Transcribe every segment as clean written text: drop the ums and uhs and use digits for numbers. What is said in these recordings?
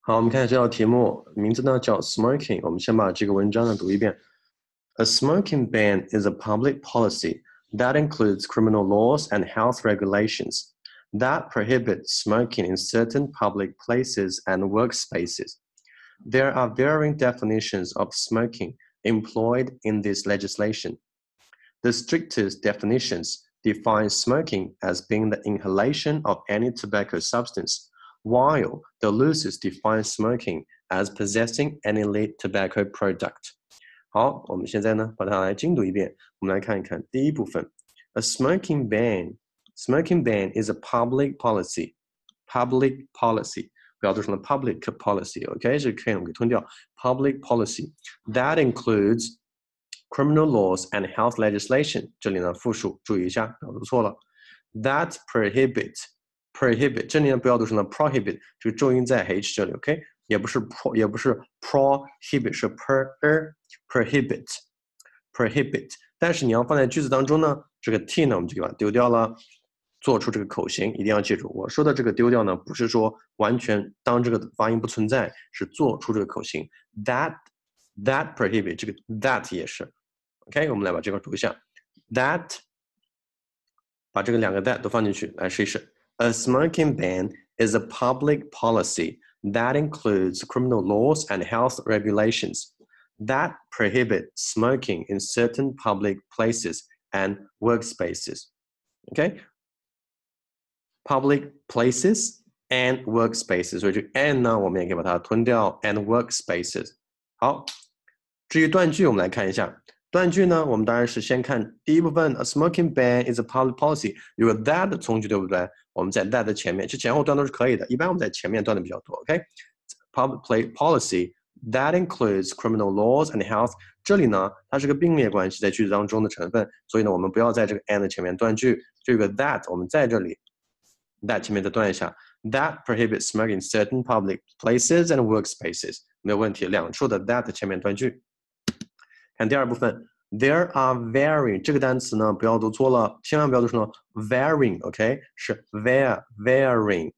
好，我们看这道题目，名字呢叫 Smoking。我们先把这个文章呢读一遍。A smoking ban is a public policy that includes criminal laws and health regulations that prohibit smoking in certain public places and workspaces. There are varying definitions of smoking employed in this legislation. The strictest definitions define smoking as being the inhalation of any tobacco substance,while the loosest define smoking as possessing any lit tobacco product. 好，我们现在呢把它来精读一遍。我们来看一看第一部分。A smoking ban. Smoking ban is a public policy. Public policy. 不要读成了 public policy。OK， 这个 K 我们给吞掉。Public policy that includes criminal laws and health legislation. 这里呢复数，注意一下，不要读错了。That prohibit。prohibit 这里呢不要读成了 prohibit， 这个重音在 h 这里 ，OK， 也不是 prohibit， 是 prohibit， 但是你要放在句子当中呢，这个 t 呢我们就给它丢掉了，做出这个口型，一定要记住，我说的这个丢掉呢，不是说完全当这个发音不存在，是做出这个口型。that prohibit 这个 that 也是 ，OK， 我们来把这块读一下 ，that 把这个两个 that 都放进去，来试一试。A smoking ban is a public policy that includes criminal laws and health regulations that prohibit smoking in certain public places and workspaces. Okay? Public places and workspaces. 所以这个 and 呢，我们也可以把它吞掉 and workspaces. 好，至于断句，我们来看一下。断句呢，我们当然是先看第一部分 ，A smoking ban is a public policy。有个 that 的从句，对不对？我们在 that 的前面，这前后断都是可以的。一般我们在前面断的比较多。OK，public policy that includes criminal laws and health。这里呢，它是个并列关系，在句子当中的成分，所以呢，我们不要在这个 and 前面断句。这个 that 我们在这里 that 前面再断一下。That prohibits smoking in certain public places and workspaces。没有问题，两处的 that 前面断句。看第二部分 ，there are varying 这个单词呢，不要读错了，千万不要读成了 varying，OK， 是 varying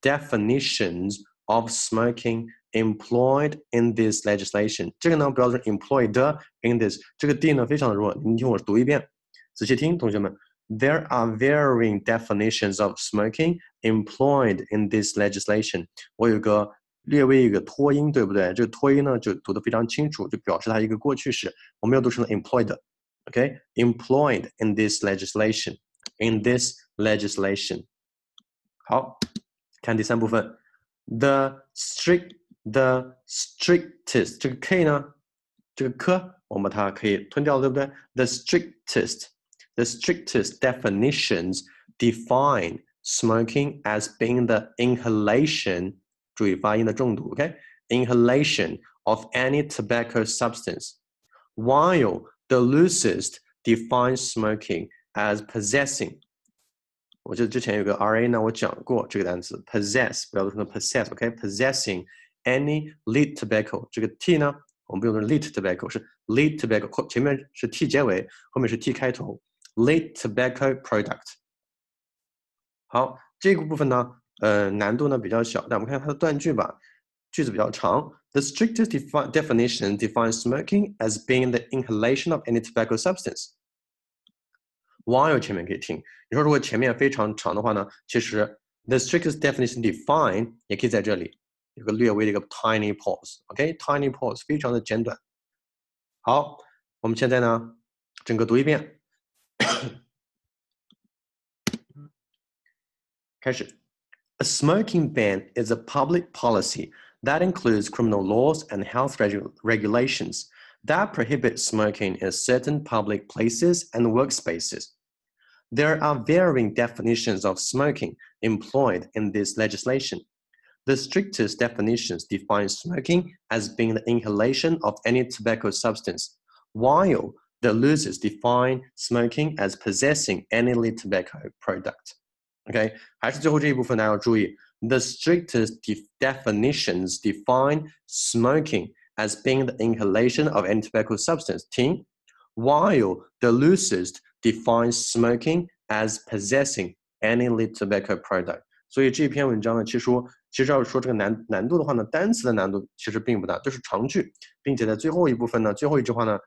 definitions of smoking employed in this legislation。这个呢，不要说 employed in this， 这个 d 呢非常的弱，你听我读一遍，仔细听，同学们。There are varying definitions of smoking employed in this legislation。我有个略微一个拖音，对不对？这个拖音呢就读得非常清楚，就表示它一个过去式。我们要读成了 employed，OK？employed in this legislation，in this legislation。好，看第三部分 ，the strictest， 这个 k 呢，这个 k 我们把它可以吞掉，对不对 ？The strictest definitions define smoking as being the inhalation。注意发音的重读 ，OK？ Inhalation of any tobacco substance, while the loosest defines smoking as possessing。我记得之前有个 RA 呢，我讲过这个单词 possess， 不要读成 possess，OK？Possessing any lit tobacco， 这个 t 呢，我们不用读 lit tobacco， 是 lit tobacco， 前面是 t 结尾，后面是 t 开头 ，lit tobacco product。好，这个部分呢。难度呢比较小，但我们看它的断句吧，句子比较长。The strictest definition defines smoking as being the inhalation of any tobacco substance. While 前面可以听，你说如果前面非常长的话呢，其实 the strictest definition define 也可以在这里有个略微的一个 tiny pause，OK？Tiny pause 非常的简短。好，我们现在呢整个读一遍，开始。A smoking ban is a public policy that includes criminal laws and health regulations that prohibit smoking in certain public places and workspaces. There are varying definitions of smoking employed in this legislation. The strictest definitions define smoking as being the inhalation of any tobacco substance, while the loosest define smoking as possessing any lit tobacco product.OK， 还是最后这一部分大家要注意 ，the strictest definitions define smoking as being the inhalation of any tobacco substance. 听 ，while the loosest defines smoking as possessing any lit tobacco product. 所以这篇文章呢，其实要说这个难度的话呢，单词的难度其实并不大，就是长句，并且在最后一部分呢，最后一句话呢，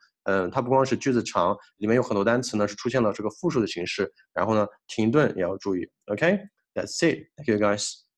它不光是句子长，里面有很多单词呢是出现了这个复数的形式，然后呢，停顿也要注意。OK，that's it. Thank you guys.